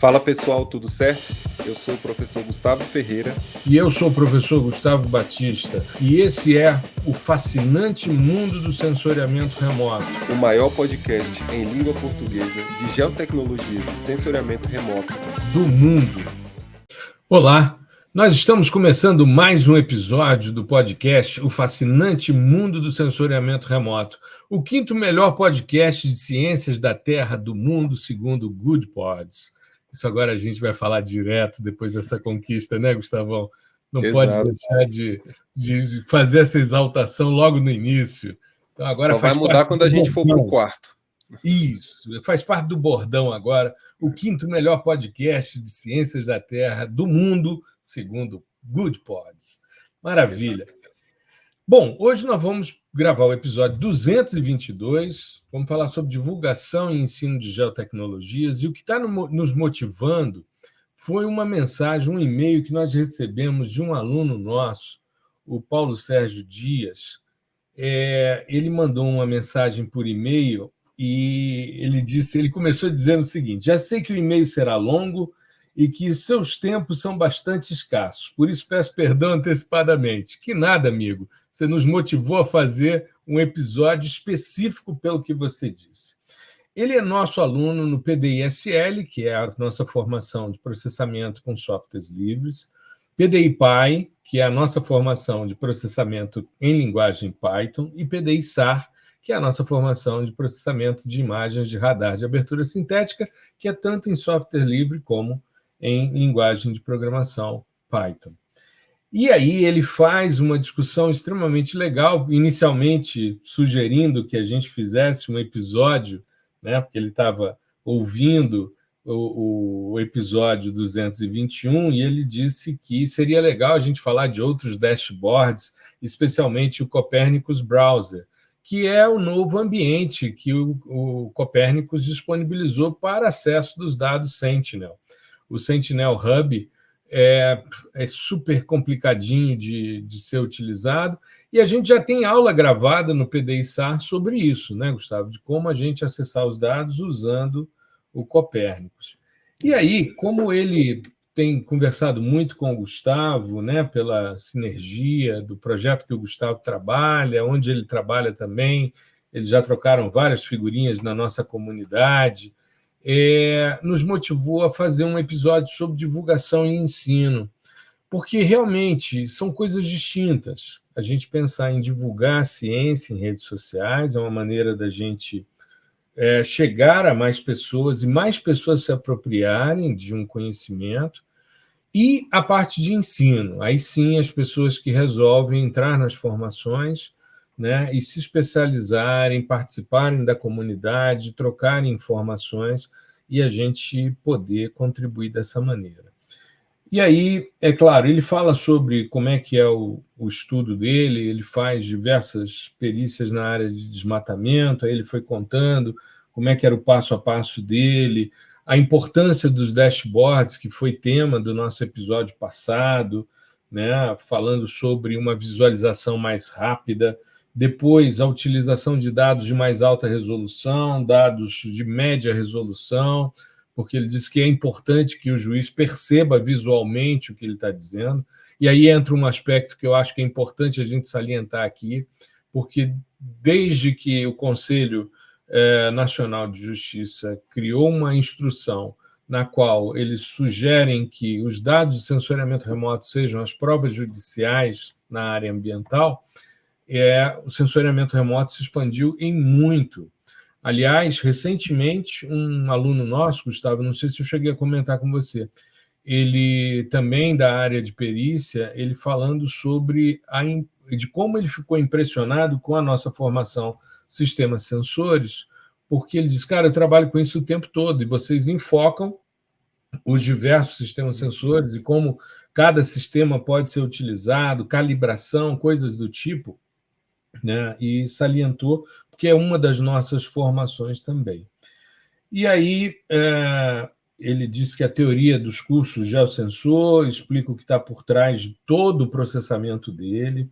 Fala pessoal, tudo certo? Eu sou o professor Gustavo Ferreira. E eu sou o professor Gustavo Batista. E esse é o fascinante mundo do sensoriamento remoto. O maior podcast em língua portuguesa de geotecnologias e sensoriamento remoto do mundo. Olá, nós estamos começando mais um episódio do podcast O Fascinante Mundo do Sensoriamento Remoto, o quinto melhor podcast de ciências da Terra do mundo, segundo o Good Pods. Isso agora a gente vai falar direto depois dessa conquista, né, Gustavão? Não pode deixar de fazer essa exaltação logo no início. Então, agora só vai mudar quando a gente for para o quarto. Isso, faz parte do bordão agora, o quinto melhor podcast de ciências da Terra do mundo, segundo Good Pods. Maravilha. Bom, hoje nós vamos gravar o episódio 222, vamos falar sobre divulgação e ensino de geotecnologias, e o que está nos motivando foi uma mensagem, um e-mail que nós recebemos de um aluno nosso, o Paulo Sérgio Dias. Ele mandou uma mensagem por e-mail e ele começou dizendo o seguinte: já sei que o e-mail será longo e que seus tempos são bastante escassos, por isso peço perdão antecipadamente. Que nada, amigo. Você nos motivou a fazer um episódio específico pelo que você disse. Ele é nosso aluno no PDI-SL, que é a nossa formação de processamento com softwares livres, PDI-PY, que é a nossa formação de processamento em linguagem Python, e PDI-SAR, que é a nossa formação de processamento de imagens de radar de abertura sintética, que é tanto em software livre como em linguagem de programação Python. E aí ele faz uma discussão extremamente legal, inicialmente sugerindo que a gente fizesse um episódio, né, porque ele estava ouvindo o episódio 221, e ele disse que seria legal a gente falar de outros dashboards, especialmente o Copernicus Browser, que é o novo ambiente que o Copernicus disponibilizou para acesso dos dados Sentinel. O Sentinel Hub é super complicadinho de ser utilizado, e a gente já tem aula gravada no PDI-SAR sobre isso, né, Gustavo? De como a gente acessar os dados usando o Copernicus. E aí, como ele tem conversado muito com o Gustavo, né, pela sinergia do projeto que o Gustavo trabalha, onde ele trabalha também, eles já trocaram várias figurinhas na nossa comunidade, nos motivou a fazer um episódio sobre divulgação e ensino, porque realmente são coisas distintas. A gente pensar em divulgar a ciência em redes sociais é uma maneira da gente chegar a mais pessoas e mais pessoas se apropriarem de um conhecimento, e a parte de ensino. Aí sim, as pessoas que resolvem entrar nas formações, né, e se especializarem, participarem da comunidade, trocarem informações e a gente poder contribuir dessa maneira. E aí, é claro, ele fala sobre como é que é o estudo dele, ele faz diversas perícias na área de desmatamento, aí ele foi contando como é que era o passo a passo dele, a importância dos dashboards, que foi tema do nosso episódio passado, né, falando sobre uma visualização mais rápida, depois a utilização de dados de mais alta resolução, dados de média resolução, porque ele diz que é importante que o juiz perceba visualmente o que ele está dizendo, e aí entra um aspecto que eu acho que é importante a gente salientar aqui, porque desde que o Conselho Nacional de Justiça criou uma instrução na qual eles sugerem que os dados de sensoriamento remoto sejam as provas judiciais na área ambiental, o sensoriamento remoto se expandiu em muito. Aliás, recentemente, um aluno nosso, Gustavo, não sei se eu cheguei a comentar com você, ele também da área de perícia, ele falando sobre de como ele ficou impressionado com a nossa formação Sistemas Sensores, porque ele diz, cara, eu trabalho com isso o tempo todo, e vocês enfocam os diversos sistemas sensores e como cada sistema pode ser utilizado, calibração, coisas do tipo, né? E salientou, porque é uma das nossas formações também. E aí, ele disse que a teoria dos cursos geosensor explica o que está por trás de todo o processamento dele,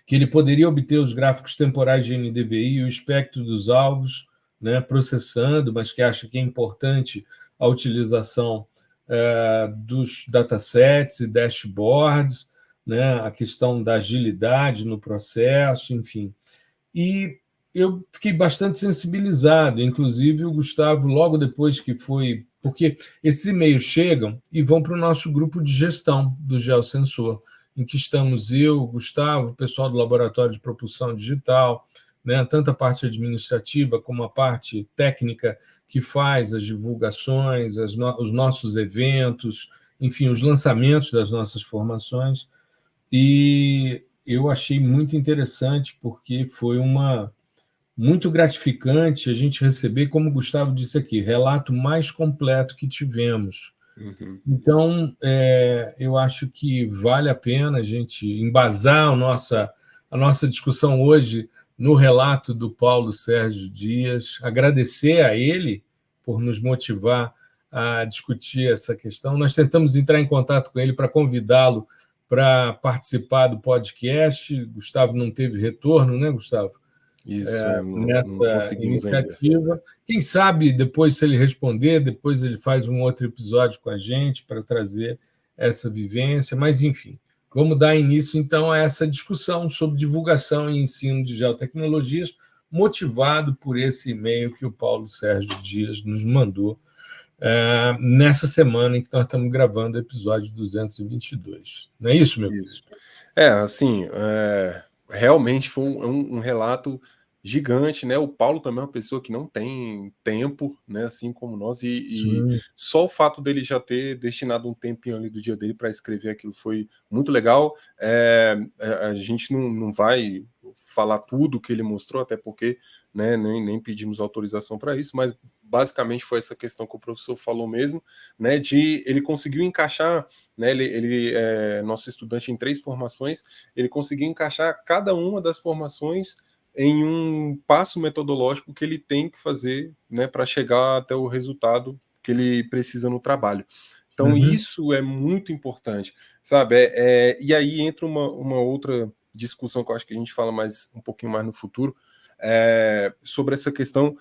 que ele poderia obter os gráficos temporais de NDVI e o espectro dos alvos, né, processando, mas que acha que é importante a utilização dos datasets e dashboards, né, a questão da agilidade no processo, enfim. E eu fiquei bastante sensibilizado, inclusive o Gustavo, logo depois que foi... Porque esses e-mails chegam e vão para o nosso grupo de gestão do Geosensor, em que estamos eu, o Gustavo, o pessoal do Laboratório de Propulsão Digital, né, tanto a parte administrativa como a parte técnica que faz as divulgações, os nossos eventos, enfim, os lançamentos das nossas formações. E eu achei muito interessante, porque foi muito gratificante a gente receber, como o Gustavo disse aqui, relato mais completo que tivemos. Uhum. Então, eu acho que vale a pena a gente embasar a nossa discussão hoje no relato do Paulo Sérgio Dias, agradecer a ele por nos motivar a discutir essa questão. Nós tentamos entrar em contato com ele para convidá-lo para participar do podcast. Gustavo não teve retorno, né, Gustavo? Isso, não Nessa conseguimos ainda. iniciativa. Quem sabe depois, se ele responder, depois ele faz um outro episódio com a gente para trazer essa vivência. Mas, enfim, vamos dar início, então, a essa discussão sobre divulgação e ensino de geotecnologias, motivado por esse e-mail que o Paulo Sérgio Dias nos mandou nessa semana em que nós estamos gravando o episódio 222. Não é isso, meu querido? Assim, realmente foi um relato gigante, né? O Paulo também é uma pessoa que não tem tempo, né? Assim como nós, e só o fato dele já ter destinado um tempinho ali do dia dele para escrever aquilo foi muito legal. A gente não vai falar tudo que ele mostrou, até porque, né, nem pedimos autorização para isso, mas basicamente foi essa questão que o professor falou mesmo, né? Ele conseguiu encaixar, né? Ele é nosso estudante em 3 formações, ele conseguiu encaixar cada uma das formações em um passo metodológico que ele tem que fazer, né, para chegar até o resultado que ele precisa no trabalho. Então, isso é muito importante, sabe? E aí entra uma outra discussão que eu acho que a gente fala um pouquinho mais no futuro, sobre essa questão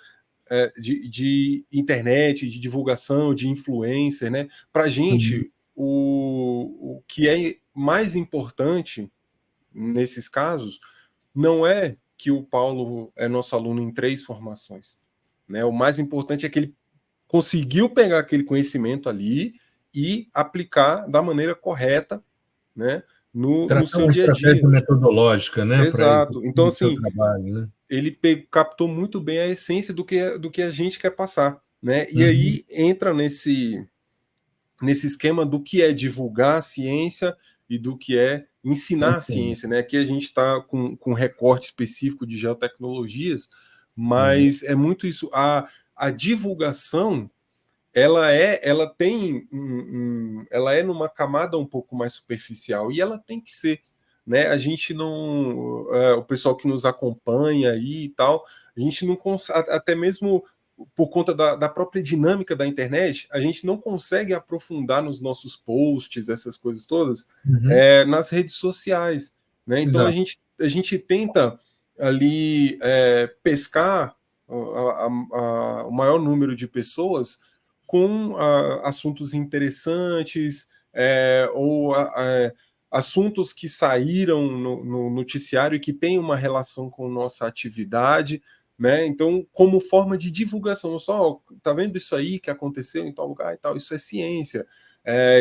de internet, de divulgação, de influencer, né? Para a gente, o que é mais importante nesses casos não é que o Paulo é nosso aluno em 3 formações, né? O mais importante é que ele conseguiu pegar aquele conhecimento ali e aplicar da maneira correta, né? No seu dia a dia. Estratégia metodológica, né? Exato. Então, assim, trabalho, né? Ele captou muito bem a essência do que a gente quer passar, né? E aí entra nesse esquema do que é divulgar a ciência e do que é ensinar a ciência, né? Aqui a gente está com um recorte específico de geotecnologias, mas é muito isso. A divulgação, ela é numa camada um pouco mais superficial, e ela tem que ser, né? A gente não, o pessoal que nos acompanha aí e tal, a gente não consegue, até mesmo por conta da própria dinâmica da internet, a gente não consegue aprofundar nos nossos posts, essas coisas todas, nas redes sociais, né? Então a gente tenta ali pescar o maior número de pessoas com assuntos interessantes, ou assuntos que saíram no noticiário e que têm uma relação com nossa atividade, né? Então, como forma de divulgação, só tá vendo isso aí que aconteceu em tal lugar e tal, isso é ciência,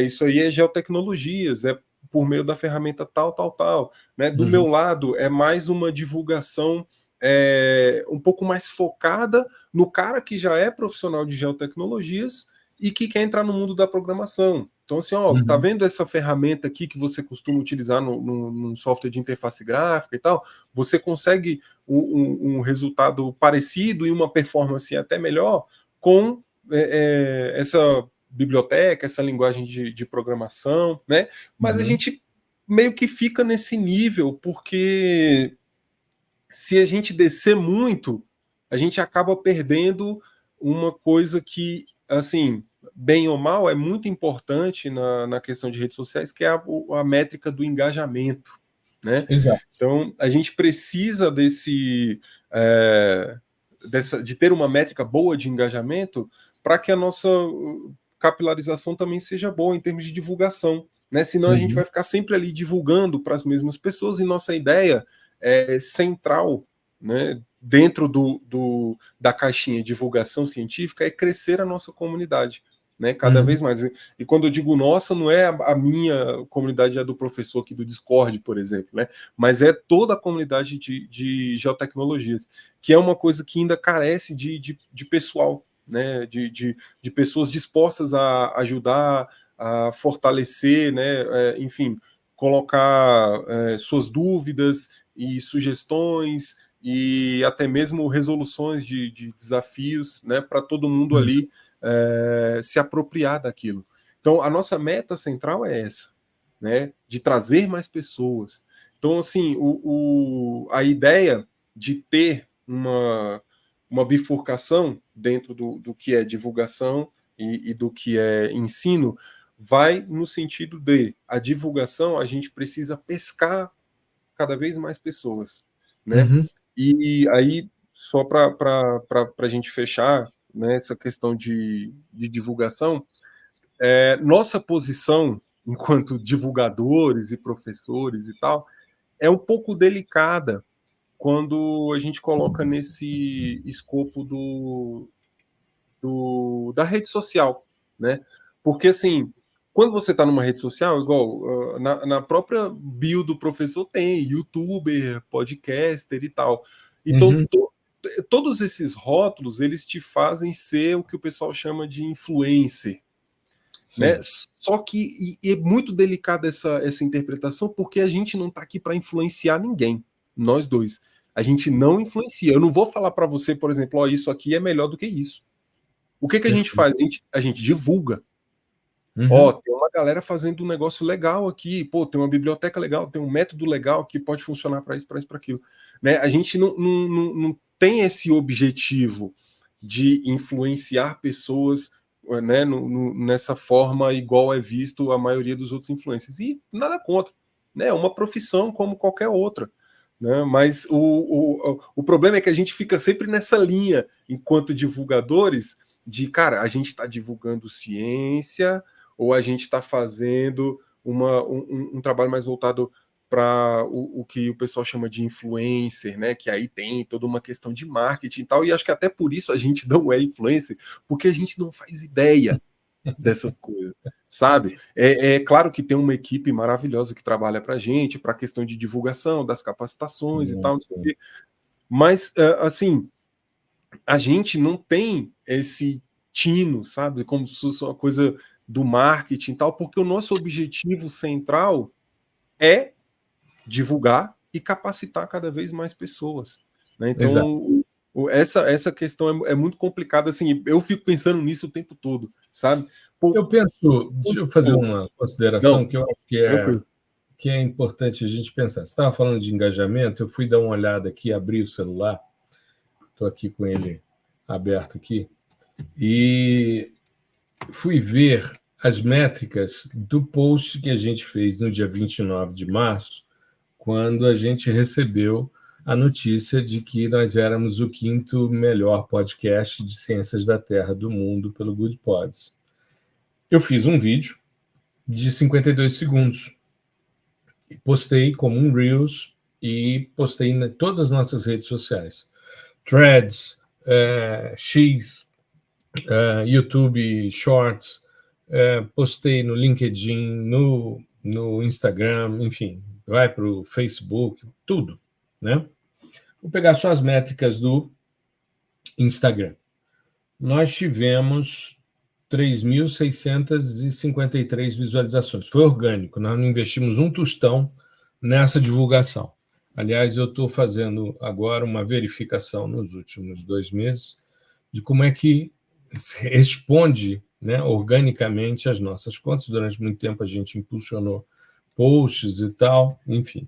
isso aí é geotecnologias, é por meio da ferramenta tal, né? Do meu lado, é mais uma divulgação um pouco mais focada no cara que já é profissional de geotecnologias e que quer entrar no mundo da programação. Então, assim, tá vendo essa ferramenta aqui que você costuma utilizar no software de interface gráfica e tal? Você consegue um resultado parecido e uma performance até melhor com essa biblioteca, essa linguagem de programação, né? Mas a gente meio que fica nesse nível, porque se a gente descer muito, a gente acaba perdendo uma coisa que, assim, bem ou mal, é muito importante na questão de redes sociais, que é a métrica do engajamento, né? Exato. Então, a gente precisa de ter uma métrica boa de engajamento para que a nossa capilarização também seja boa em termos de divulgação, né? Senão a gente vai ficar sempre ali divulgando para as mesmas pessoas, e nossa ideia central, né, dentro da caixinha de divulgação científica, é crescer a nossa comunidade, né, cada vez mais. E quando eu digo nossa, não é a minha comunidade, é do professor aqui do Discord, por exemplo, né, mas é toda a comunidade de geotecnologias, que é uma coisa que ainda carece de pessoal, né, de pessoas dispostas a ajudar, a fortalecer, né, enfim, colocar suas dúvidas e sugestões e até mesmo resoluções de desafios, né, para todo mundo ali se apropriar daquilo. Então, a nossa meta central é essa, né, de trazer mais pessoas. Então, assim, a ideia de ter uma bifurcação dentro do que é divulgação e do que é ensino vai no sentido de a divulgação, a gente precisa pescar cada vez mais pessoas, né? E aí, só para a gente fechar, né, essa questão de divulgação, nossa posição enquanto divulgadores e professores e tal é um pouco delicada quando a gente coloca nesse escopo da rede social, né? Porque, assim, quando você está numa rede social, igual na própria bio do professor tem youtuber, podcaster e tal. Então, todos esses rótulos, eles te fazem ser o que o pessoal chama de influencer, né? Só que é muito delicada essa interpretação, porque a gente não está aqui para influenciar ninguém, nós dois. A gente não influencia. Eu não vou falar para você, por exemplo, ó, isso aqui é melhor do que isso. O que a gente faz? A gente divulga. Ó, tem uma galera fazendo um negócio legal aqui, pô, tem uma biblioteca legal, tem um método legal que pode funcionar para isso, para isso, para aquilo. Né? A gente não tem esse objetivo de influenciar pessoas, né, nessa forma igual é visto a maioria dos outros influencers. E nada contra. Né? É uma profissão como qualquer outra. Né? Mas o problema é que a gente fica sempre nessa linha, enquanto divulgadores, de, cara, a gente está divulgando ciência ou a gente está fazendo um trabalho mais voltado para o que o pessoal chama de influencer, né? Que aí tem toda uma questão de marketing e tal, e acho que até por isso a gente não é influencer, porque a gente não faz ideia dessas coisas, sabe? É claro que tem uma equipe maravilhosa que trabalha para a gente, para a questão de divulgação, das capacitações e tal, mas, assim, a gente não tem esse tino, sabe? Como se fosse uma coisa do marketing e tal, porque o nosso objetivo central é divulgar e capacitar cada vez mais pessoas. Né? Então, essa questão é muito complicada. Assim, eu fico pensando nisso o tempo todo, sabe? Eu penso, deixa eu fazer uma consideração que eu acho que é importante a gente pensar. Você estava falando de engajamento, eu fui dar uma olhada aqui, abri o celular, estou aqui com ele aberto aqui, e fui ver as métricas do post que a gente fez no dia 29 de março, quando a gente recebeu a notícia de que nós éramos o 5º melhor podcast de ciências da Terra do mundo pelo Good Pods. Eu fiz um vídeo de 52 segundos, postei como um Reels e postei em todas as nossas redes sociais. Threads, X, YouTube Shorts, postei no LinkedIn, no Instagram, enfim, vai para o Facebook, tudo, né? Vou pegar só as métricas do Instagram. Nós tivemos 3.653 visualizações. Foi orgânico, nós não investimos um tostão nessa divulgação. Aliás, eu estou fazendo agora uma verificação nos últimos 2 meses de como é que responde, né, organicamente as nossas contas. Durante muito tempo a gente impulsionou posts e tal, enfim.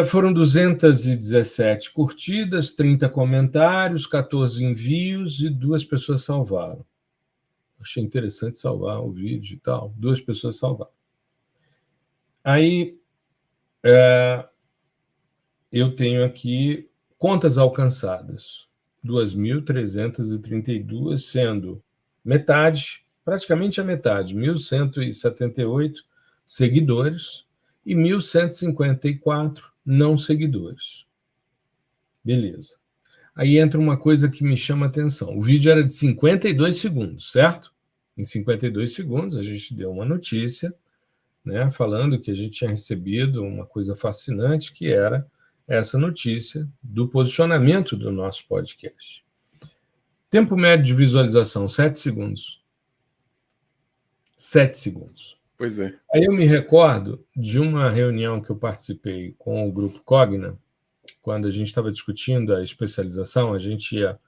Foram 217 curtidas, 30 comentários, 14 envios e 2 pessoas salvaram. Achei interessante salvar o vídeo e tal. 2 pessoas salvaram. Aí, eu tenho aqui contas alcançadas. 2.332, sendo metade, praticamente a metade, 1.178 seguidores e 1.154 não seguidores. Beleza. Aí entra uma coisa que me chama a atenção. O vídeo era de 52 segundos, certo? Em 52 segundos, a gente deu uma notícia, né, falando que a gente tinha recebido uma coisa fascinante, que era essa notícia do posicionamento do nosso podcast. Tempo médio de visualização, 7 segundos. 7 segundos. Pois é. Aí eu me recordo de uma reunião que eu participei com o Grupo Cogna, quando a gente estava discutindo a especialização. A gente ia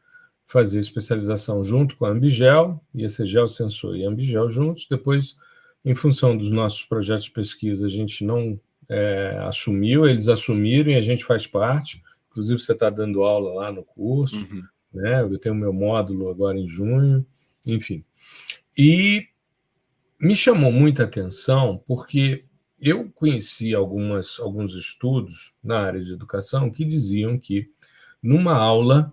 fazer especialização junto com a Ambigel, ia ser Geosensor e Ambigel juntos. Depois, em função dos nossos projetos de pesquisa, a gente não assumiu, eles assumiram e a gente faz parte. Inclusive, você está dando aula lá no curso, né? Eu tenho meu módulo agora em junho, enfim. E me chamou muita atenção porque eu conheci alguns estudos na área de educação que diziam que, numa aula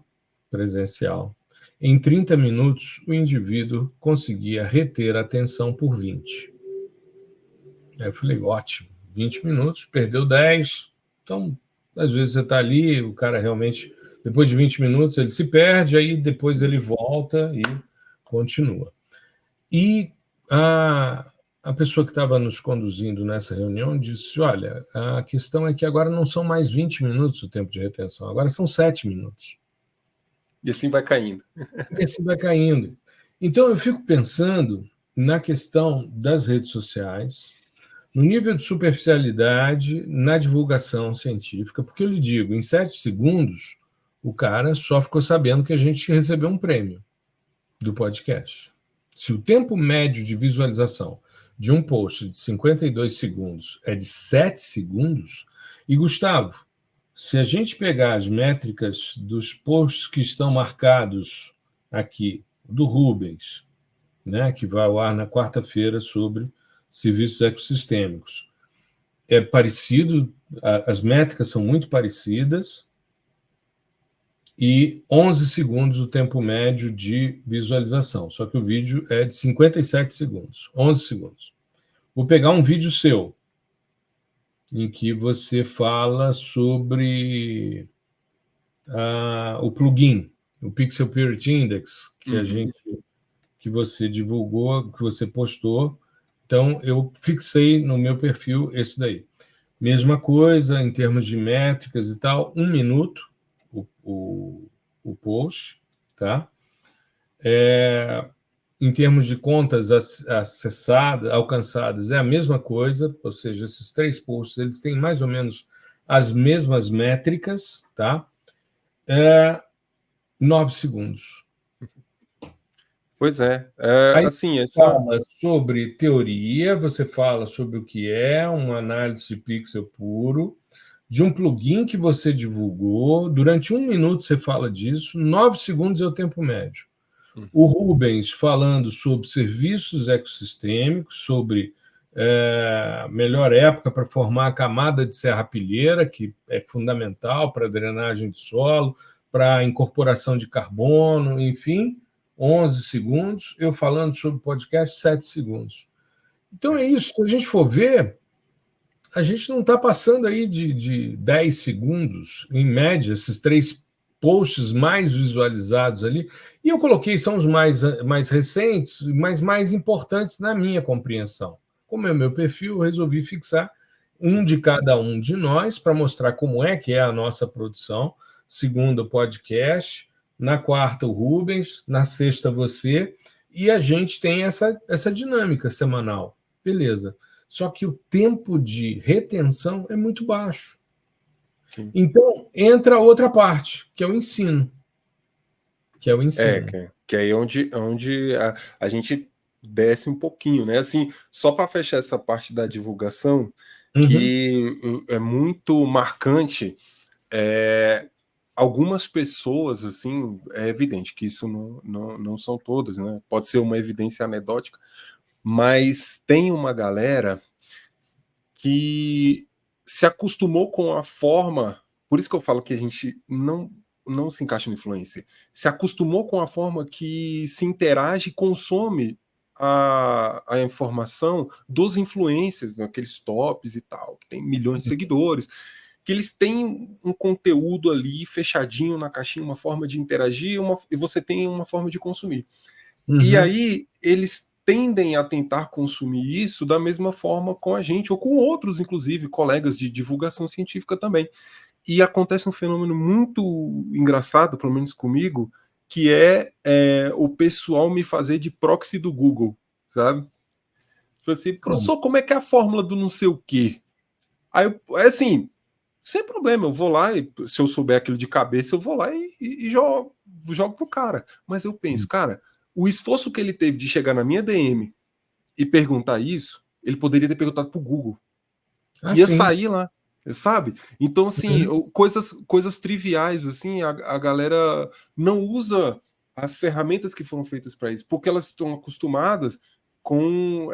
presencial, em 30 minutos, o indivíduo conseguia reter a atenção por 20. Aí eu falei, ótimo, 20 minutos, perdeu 10. Então, às vezes você está ali, o cara realmente, depois de 20 minutos, ele se perde, aí depois ele volta e continua. E a pessoa que estava nos conduzindo nessa reunião disse, olha, a questão é que agora não são mais 20 minutos o tempo de retenção, agora são 7 minutos. E assim vai caindo. E assim vai caindo. Então, eu fico pensando na questão das redes sociais, no nível de superficialidade, na divulgação científica, porque eu lhe digo, em 7 segundos, o cara só ficou sabendo que a gente recebeu um prêmio do podcast. Se o tempo médio de visualização de um post de 52 segundos é de 7 segundos, e, Gustavo, se a gente pegar as métricas dos posts que estão marcados aqui, do Rubens, né, que vai ao ar na quarta-feira sobre serviços ecossistêmicos, é parecido, as métricas são muito parecidas, e 11 segundos o tempo médio de visualização. Só que o vídeo é de 57 segundos, 11 segundos. Vou pegar um vídeo seu, em que você fala sobre o plugin, o Pixel Purity Index, que você divulgou, que você postou. Então, eu fixei no meu perfil esse daí. Mesma coisa em termos de métricas e tal, 1 minuto o post, tá? Em termos de contas acessadas, alcançadas, é a mesma coisa, ou seja, esses 3 posts, eles têm mais ou menos as mesmas métricas, tá? 9 segundos. Pois é. Aí Assim, você fala sobre teoria, você fala sobre o que é uma análise de pixel puro, de um plugin que você divulgou, durante 1 minuto você fala disso, 9 segundos é o tempo médio. O Rubens falando sobre serviços ecossistêmicos, sobre melhor época para formar a camada de serrapilheira, que é fundamental para a drenagem de solo, para a incorporação de carbono, enfim, 11 segundos. Eu falando sobre podcast, 7 segundos. Então é isso. Se a gente for ver, a gente não está passando aí de 10 segundos, em média, esses 3 posts mais visualizados ali. E eu coloquei, são os mais recentes, mas mais importantes na minha compreensão. Como é o meu perfil, eu resolvi fixar um de cada um de nós para mostrar como é que é a nossa produção. Segunda, o podcast. Na quarta, o Rubens. Na sexta, você. E a gente tem essa dinâmica semanal. Beleza. Só que o tempo de retenção é muito baixo. Sim. Então, entra outra parte, que é o ensino. Que é aí onde a gente desce um pouquinho, né? Assim, só para fechar essa parte da divulgação, que é muito marcante, algumas pessoas, assim, é evidente que isso não são todas, né? Pode ser uma evidência anedótica, mas tem uma galera que se acostumou com a forma, por isso que eu falo que a gente não não se encaixa no influencer, se acostumou com a forma que se interage e consome a informação dos influencers, né, aqueles tops e tal, que tem milhões de seguidores, que eles têm um conteúdo ali fechadinho na caixinha, uma forma de interagir, e você tem uma forma de consumir. E aí eles tendem a tentar consumir isso da mesma forma com a gente, ou com outros, inclusive, colegas de divulgação científica também. E acontece um fenômeno muito engraçado, pelo menos comigo, que é o pessoal me fazer de proxy do Google, sabe? Tipo assim, professor, como é que é a fórmula do não sei o quê? Aí, assim, sem problema, eu vou lá, e se eu souber aquilo de cabeça, eu vou lá e jogo pro cara. Mas eu penso, cara, o esforço que ele teve de chegar na minha DM e perguntar isso, ele poderia ter perguntado pro Google. Ia sair lá, sabe? Então, assim, coisas triviais, assim, a galera não usa as ferramentas que foram feitas para isso, porque elas estão acostumadas com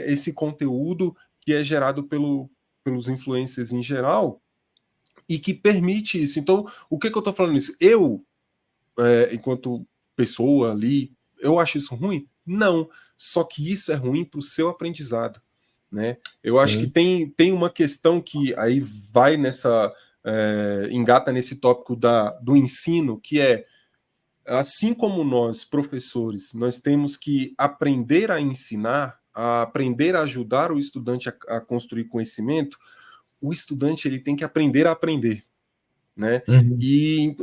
esse conteúdo que é gerado pelos influencers em geral e que permite isso. Então, o que eu estou falando isso? Eu, enquanto pessoa ali, eu acho isso ruim? Não. Só que isso é ruim para o seu aprendizado. Né? Eu acho que tem uma questão que aí vai engata nesse tópico do ensino, que é, assim como nós, professores, nós temos que aprender a ensinar, a aprender a ajudar o estudante a construir conhecimento, o estudante ele tem que aprender a aprender. Né? E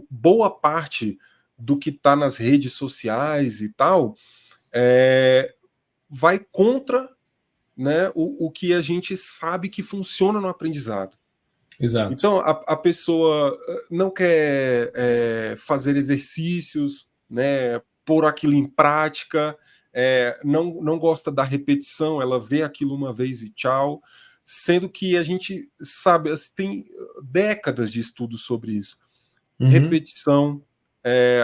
boa parte do que está nas redes sociais e tal vai contra, né, o que a gente sabe que funciona no aprendizado. Exato. Então, a pessoa não quer fazer exercícios, né, pôr aquilo em prática, não gosta da repetição, ela vê aquilo uma vez e tchau, sendo que a gente sabe, assim, tem décadas de estudos sobre isso. Repetição,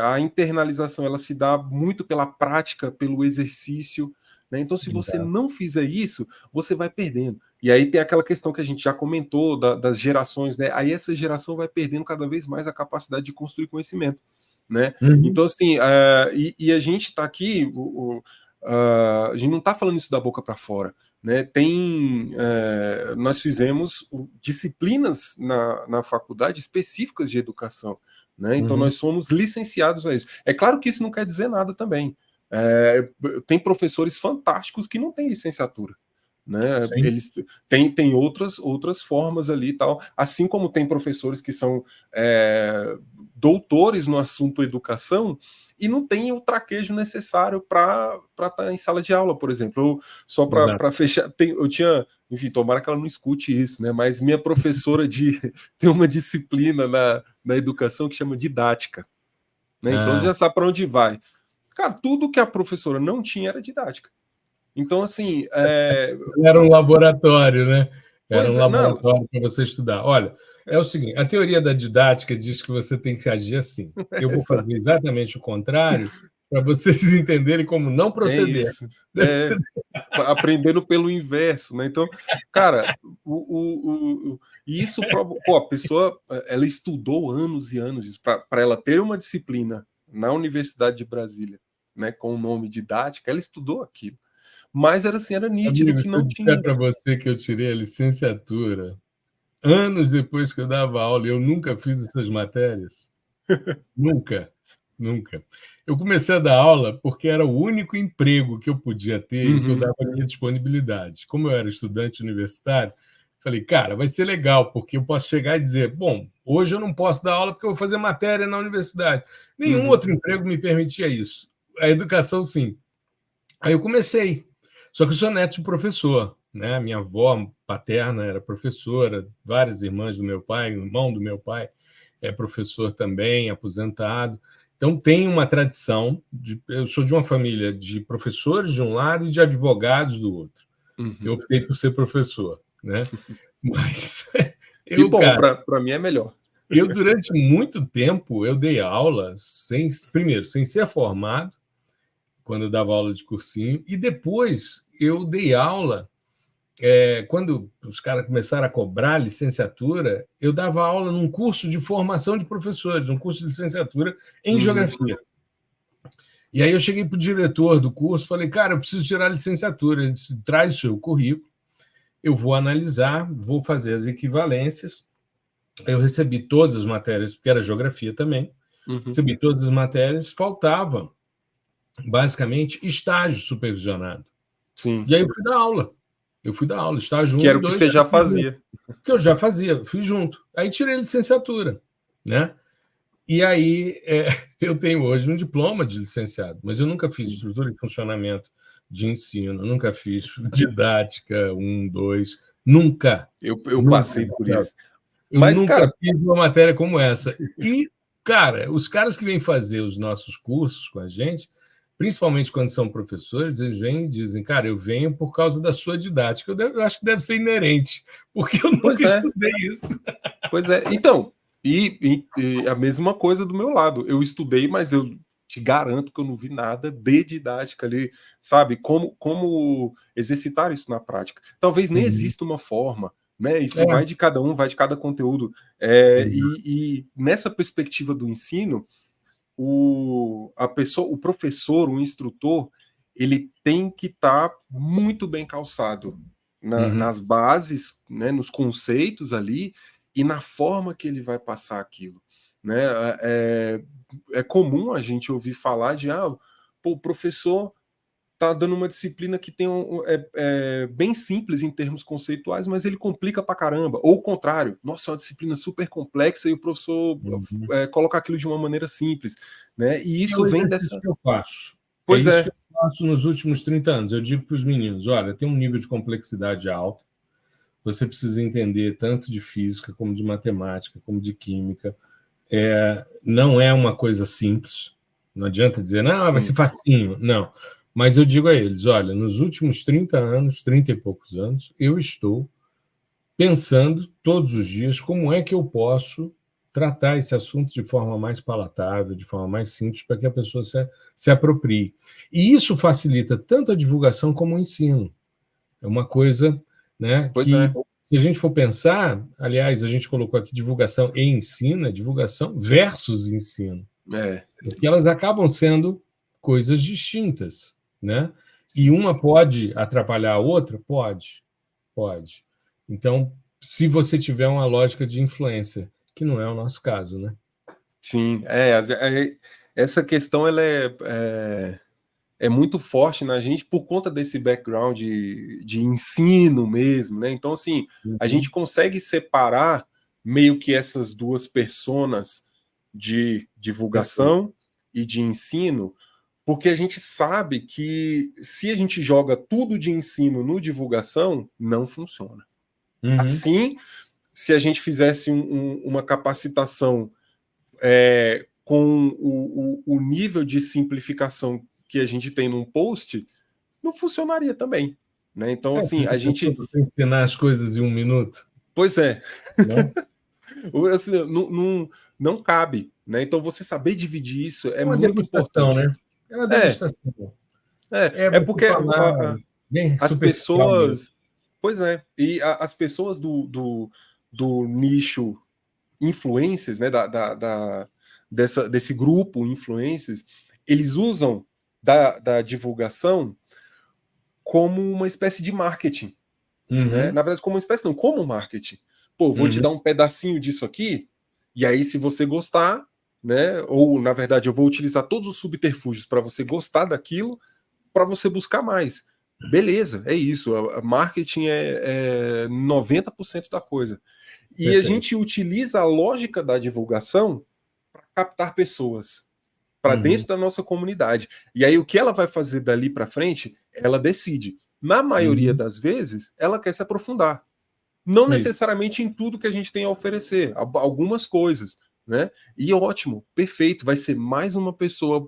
a internalização, ela se dá muito pela prática, pelo exercício, né? Então, se você não fizer isso, você vai perdendo. E aí tem aquela questão que a gente já comentou das gerações, né? Aí essa geração vai perdendo cada vez mais a capacidade de construir conhecimento, né? Então, assim, e a gente está aqui, a gente não está falando isso da boca para fora, né? Nós fizemos disciplinas na faculdade específicas de educação, né? Então nós somos licenciados a isso. É claro que isso não quer dizer nada também. Tem professores fantásticos que não têm licenciatura, né? Eles têm outras formas ali e tal, assim como tem professores que são doutores no assunto educação e não tem o traquejo necessário para estar em sala de aula, por exemplo. Só para fechar, eu tinha, enfim, tomara que ela não escute isso, né? Mas minha professora tem uma disciplina na educação que chama didática, né? Então já sabe para onde vai. Cara, tudo que a professora não tinha era didática. Então, assim. Era um laboratório, né? Era um laboratório para você estudar. Olha, é o seguinte: a teoria da didática diz que você tem que agir assim. Eu vou fazer exatamente o contrário para vocês entenderem como não proceder. Isso. Aprendendo pelo inverso, né? Então, cara, isso pô, a pessoa ela estudou anos e anos para ela ter uma disciplina na Universidade de Brasília, né, com o nome didática, ela estudou aquilo. Mas era nítido. Amigo, que não se eu disser tinha. para você que eu tirei a licenciatura anos depois que eu dava aula, eu nunca fiz essas matérias. Nunca. Eu comecei a dar aula porque era o único emprego que eu podia ter e que eu dava a minha disponibilidade. Como eu era estudante universitário, falei, cara, vai ser legal, porque eu posso chegar e dizer, bom, hoje eu não posso dar aula porque eu vou fazer matéria na universidade. Nenhum outro emprego me permitia isso. A educação, sim. Aí eu comecei. Só que eu sou neto de professor, né? Minha avó paterna era professora, várias irmãs do meu pai, o irmão do meu pai é professor também, aposentado. Então tem uma tradição. Eu sou de uma família de professores de um lado e de advogados do outro. Eu optei por ser professor, né? Mas que bom, para mim é melhor. Eu durante muito tempo eu dei aula primeiro sem ser formado, quando eu dava aula de cursinho, e depois eu dei aula quando os caras começaram a cobrar licenciatura, eu dava aula num curso de formação de professores, um curso de licenciatura em geografia. E aí eu cheguei para o diretor do curso, falei, cara, eu preciso tirar a licenciatura. Ele disse, traz o seu currículo, eu vou analisar, vou fazer as equivalências. Eu recebi todas as matérias, porque era geografia também, recebi todas as matérias, faltava, basicamente, estágio supervisionado. Sim. E aí eu fui dar aula. Estágio 1 que era e o que 2, você já fazia. Que eu já fazia, fui junto. Aí tirei a licenciatura, né? E aí eu tenho hoje um diploma de licenciado, mas eu nunca fiz estrutura e funcionamento de ensino, nunca fiz didática 1, 2, nunca. Eu Nunca, passei por isso. Eu Mas, nunca cara, fiz uma matéria como essa. E, cara, os caras que vêm fazer os nossos cursos com a gente, principalmente quando são professores, eles vêm e dizem, cara, eu venho por causa da sua didática. Eu acho que deve ser inerente, porque eu nunca estudei isso. Pois é. Então, e a mesma coisa do meu lado. Eu estudei, mas eu te garanto que eu não vi nada de didática ali, sabe? Como exercitar isso na prática. Talvez nem exista uma forma, né? Isso vai de cada um, vai de cada conteúdo. E nessa perspectiva do ensino, o professor, o instrutor, ele tem que estar muito bem calçado nas bases, né, nos conceitos ali e na forma que ele vai passar aquilo, né? É comum a gente ouvir falar de o professor está dando uma disciplina que tem bem simples em termos conceituais, mas ele complica pra caramba. Ou o contrário, nossa, é uma disciplina super complexa e o professor coloca aquilo de uma maneira simples, né? E isso vem dessa... que eu faço. Pois isso que eu faço nos últimos 30 anos. Eu digo para os meninos, olha, tem um nível de complexidade alto, você precisa entender tanto de física, como de matemática, como de química. Não é uma coisa simples. Não adianta dizer, não, vai ser facinho. Não. Mas eu digo a eles, olha, nos últimos 30 anos, 30 e poucos anos, eu estou pensando todos os dias como é que eu posso tratar esse assunto de forma mais palatável, de forma mais simples, para que a pessoa se aproprie. E isso facilita tanto a divulgação como o ensino. É uma coisa, né, se a gente for pensar, aliás, a gente colocou aqui divulgação e ensino, divulgação versus ensino. Porque elas acabam sendo coisas distintas, né? E uma pode atrapalhar a outra? Pode. Então, se você tiver uma lógica de influência, que não é o nosso caso, né? Sim, essa questão ela é muito forte na gente por conta desse background de ensino mesmo, né? Então, assim, a gente consegue separar meio que essas duas personas de divulgação e de ensino, porque a gente sabe que se a gente joga tudo de ensino no divulgação, não funciona. Assim, se a gente fizesse uma capacitação com o nível de simplificação que a gente tem num post, não funcionaria também. Né? Então, assim, a gente... Ensinar as coisas em 1 minuto. Pois é. Assim, não cabe. Né? Então, você saber dividir isso é muito importante. Né? É uma degustação. Porque as pessoas... Mesmo. Pois é. E as pessoas do nicho influencers, né, desse grupo influencers, eles usam da divulgação como uma espécie de marketing. Né? Na verdade, como uma espécie, não, como marketing. Pô, vou te dar um pedacinho disso aqui, e aí se você gostar, né, ou na verdade eu vou utilizar todos os subterfúgios para você gostar daquilo, para você buscar mais. Beleza, é isso. A marketing é 90% da coisa. E a gente utiliza a lógica da divulgação para captar pessoas para dentro da nossa comunidade. E aí o que ela vai fazer dali para frente, ela decide. Na maioria das vezes, ela quer se aprofundar. Não necessariamente em tudo que a gente tem a oferecer, algumas coisas. Né? E ótimo, perfeito. Vai ser mais uma pessoa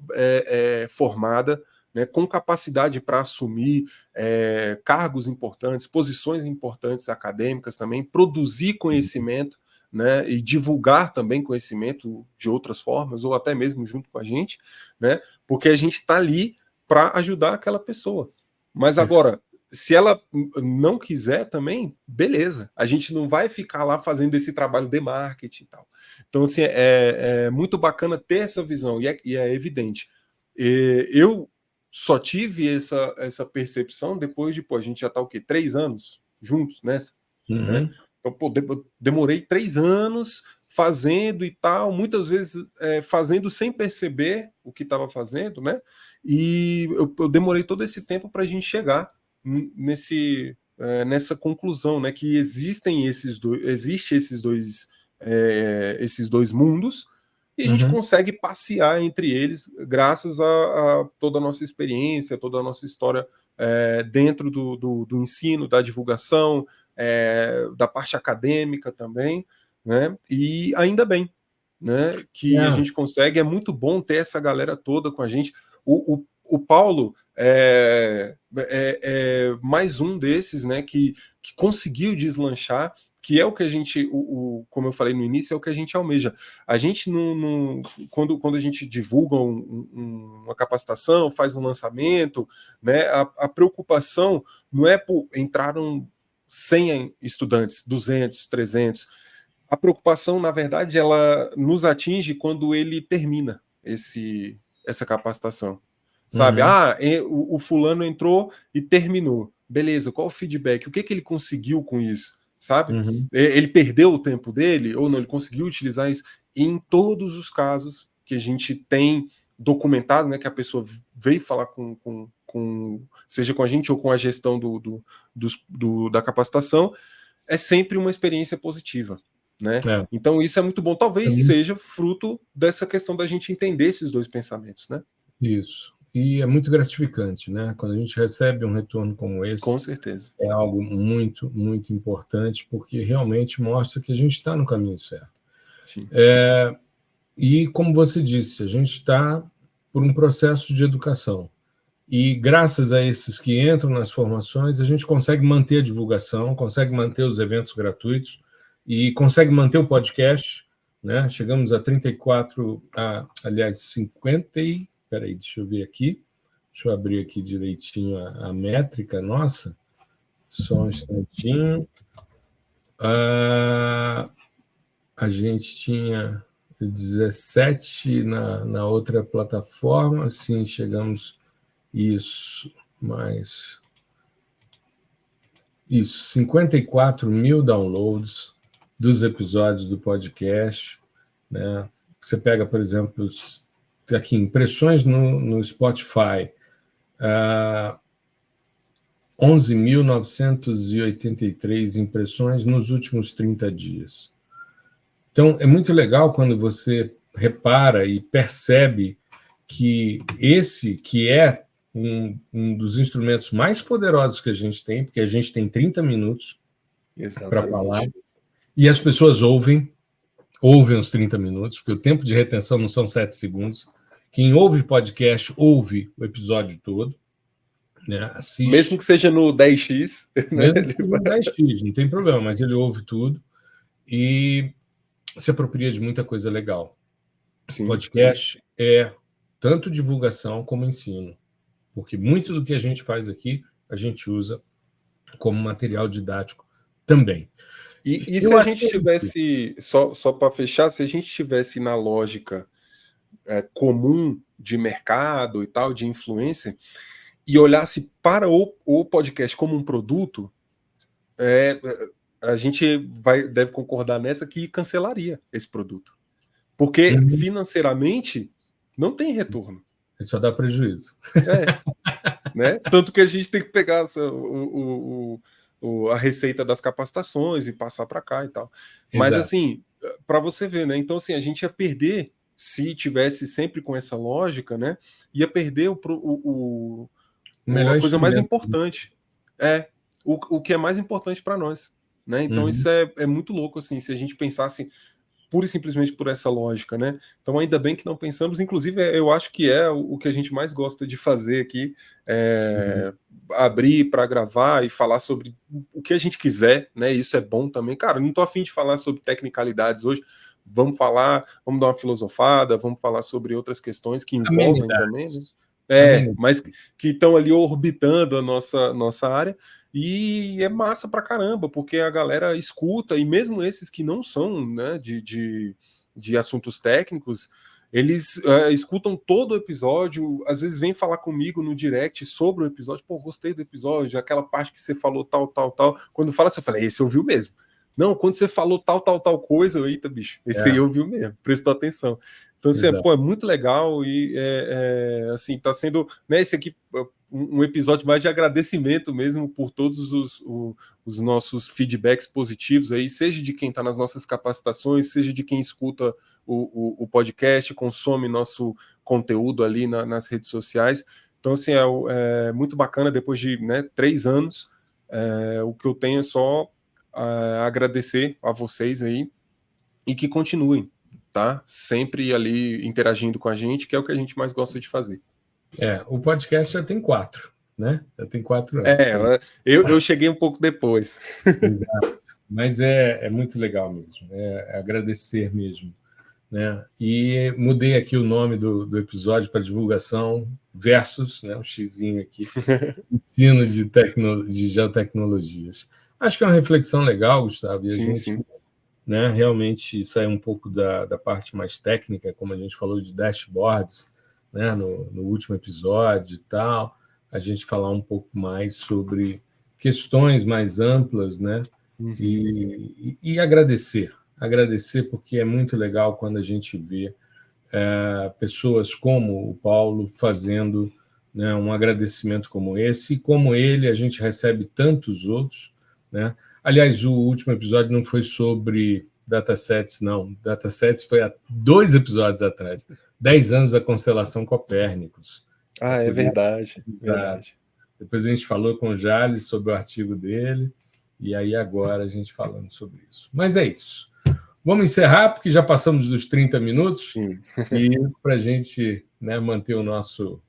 formada, né, com capacidade para assumir cargos importantes, posições importantes acadêmicas também, produzir conhecimento, né, e divulgar também conhecimento de outras formas, ou até mesmo junto com a gente, né, porque a gente está ali para ajudar aquela pessoa. Mas agora, se ela não quiser também, beleza. A gente não vai ficar lá fazendo esse trabalho de marketing e tal. Então, assim, é muito bacana ter essa visão, e é evidente. Eu só tive essa percepção depois de, pô, a gente já tá o quê? 3 anos juntos nessa, né? Então, pô, demorei 3 anos fazendo e tal, muitas vezes fazendo sem perceber o que estava fazendo, né? E eu demorei todo esse tempo para a gente chegar nessa conclusão, né? Que existe esses dois mundos, e a gente consegue passear entre eles graças a toda a nossa experiência, toda a nossa história dentro do ensino, da divulgação, da parte acadêmica também, né? E ainda bem, né, que a gente consegue. É muito bom ter essa galera toda com a gente. O Paulo é mais um desses, né, que conseguiu deslanchar, que é o que a gente, como eu falei no início, é o que a gente almeja. A gente quando a gente divulga uma capacitação, faz um lançamento, né, a preocupação não é por entraram 100 estudantes, 200, 300. A preocupação, na verdade, ela nos atinge quando ele termina essa capacitação. Sabe? O fulano entrou e terminou. Beleza, qual o feedback? O que ele conseguiu com isso? Sabe? Ele perdeu o tempo dele ou não? Ele conseguiu utilizar isso? E em todos os casos que a gente tem documentado, né, que a pessoa veio falar seja com a gente ou com a gestão da capacitação, é sempre uma experiência positiva. Né? Então isso é muito bom. Talvez seja fruto dessa questão da gente entender esses dois pensamentos, né? Isso. E é muito gratificante, né? Quando a gente recebe um retorno como esse. Com certeza. É algo muito, muito importante, porque realmente mostra que a gente está no caminho certo. Sim. E, como você disse, a gente está por um processo de educação. E, graças a esses que entram nas formações, a gente consegue manter a divulgação, consegue manter os eventos gratuitos e consegue manter o podcast, né? Chegamos a 34, aliás, 50 e... Espera aí, deixa eu ver aqui. Deixa eu abrir aqui direitinho a métrica nossa. Só um instantinho. A gente tinha 17 na outra plataforma. Sim, chegamos... Isso, mais... Isso, 54 mil downloads dos episódios do podcast, né? Você pega, por exemplo, aqui, impressões no Spotify, 11.983 impressões nos últimos 30 dias. Então, é muito legal quando você repara e percebe que esse que é um dos instrumentos mais poderosos que a gente tem, porque a gente tem 30 minutos para falar, e as pessoas ouvem os 30 minutos, porque o tempo de retenção não são 7 segundos. Quem ouve podcast, ouve o episódio todo. Né? Assiste. Mesmo que seja no 10x. Mesmo que seja no 10x, não tem problema, mas ele ouve tudo e se apropria de muita coisa legal. Sim, podcast é tanto divulgação como ensino, porque muito do que a gente faz aqui, a gente usa como material didático também. E se a gente tivesse, só para fechar, se a gente tivesse na lógica comum de mercado e tal, de influência, e olhasse para o podcast como um produto, a gente deve concordar nessa que cancelaria esse produto. Porque financeiramente não tem retorno. Só dá prejuízo. Né? Tanto que a gente tem que pegar a receita das capacitações e passar para cá e tal. Mas assim, para você ver, né? Então assim, a gente ia perder, se tivesse sempre com essa lógica, né? Ia perder a coisa mais importante. O que é mais importante para nós. Né? Então isso é muito louco, assim, se a gente pensasse pura e simplesmente por essa lógica, né? Então ainda bem que não pensamos, inclusive eu acho que é o que a gente mais gosta de fazer aqui, abrir para gravar e falar sobre o que a gente quiser, né? Isso é bom também. Cara, não tô afim de falar sobre tecnicalidades hoje, vamos dar uma filosofada, vamos falar sobre outras questões que envolvem também, né? Mas que estão ali orbitando a nossa área, e é massa pra caramba, porque a galera escuta, e mesmo esses que não são, né, de assuntos técnicos, eles escutam todo o episódio, às vezes vêm falar comigo no direct sobre o episódio, pô, gostei do episódio, aquela parte que você falou tal, tal, tal. Quando fala assim, eu falei, esse ouviu mesmo. Não, quando você falou tal, tal, tal coisa, eita, bicho, esse aí ouviu mesmo, prestou atenção. Então, assim, pô, é muito legal e, assim, tá sendo, né, esse aqui um episódio mais de agradecimento mesmo por todos os nossos feedbacks positivos aí, seja de quem está nas nossas capacitações, seja de quem escuta o podcast, consome nosso conteúdo ali nas redes sociais. Então, assim, é muito bacana, depois de, né, 3 anos, o que eu tenho é só agradecer a vocês aí e que continuem, tá? Sempre ali interagindo com a gente, que é o que a gente mais gosta de fazer. O podcast já tem 4, né? Já tem 4 anos. Eu cheguei um pouco depois. Exato. Mas é muito legal mesmo, é agradecer mesmo, né? E mudei aqui o nome do episódio para divulgação versus, né, um xizinho aqui, ensino de geotecnologias. Acho que é uma reflexão legal, Gustavo, e a gente, né, realmente sai um pouco da parte mais técnica, como a gente falou de dashboards, né, no último episódio e tal, a gente falar um pouco mais sobre questões mais amplas, né? E agradecer porque é muito legal quando a gente vê pessoas como o Paulo fazendo, né, um agradecimento como esse, e como ele a gente recebe tantos outros, né? Aliás, o último episódio não foi sobre datasets, não. Datasets foi há 2 episódios atrás. 10 anos da constelação Copérnicos. É verdade. Depois a gente falou com o Jales sobre o artigo dele, e aí agora a gente falando sobre isso. Mas é isso. Vamos encerrar, porque já passamos dos 30 minutos. Sim. E para a gente, né, manter o nosso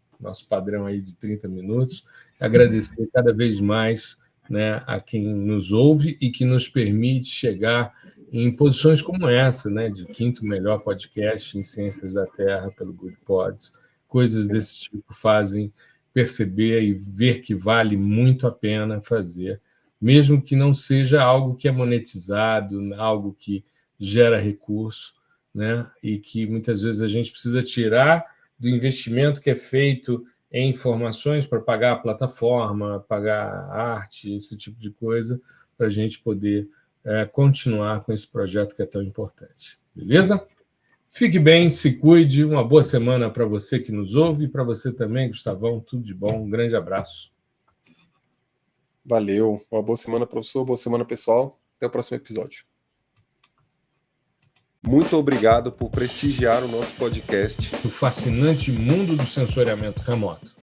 padrão aí de 30 minutos, agradecer cada vez mais, né, a quem nos ouve e que nos permite chegar em posições como essa, né, de 5º melhor podcast em Ciências da Terra pelo Good Pods. Coisas desse tipo fazem perceber e ver que vale muito a pena fazer, mesmo que não seja algo que é monetizado, algo que gera recurso, né, e que muitas vezes a gente precisa tirar do investimento que é feito em informações para pagar a plataforma, pagar a arte, esse tipo de coisa, para a gente poder continuar com esse projeto que é tão importante. Beleza? Fique bem, se cuide, uma boa semana para você que nos ouve e para você também, Gustavão, tudo de bom, um grande abraço. Valeu, uma boa semana, professor, boa semana, pessoal, até o próximo episódio. Muito obrigado por prestigiar o nosso podcast. O fascinante mundo do sensoriamento remoto.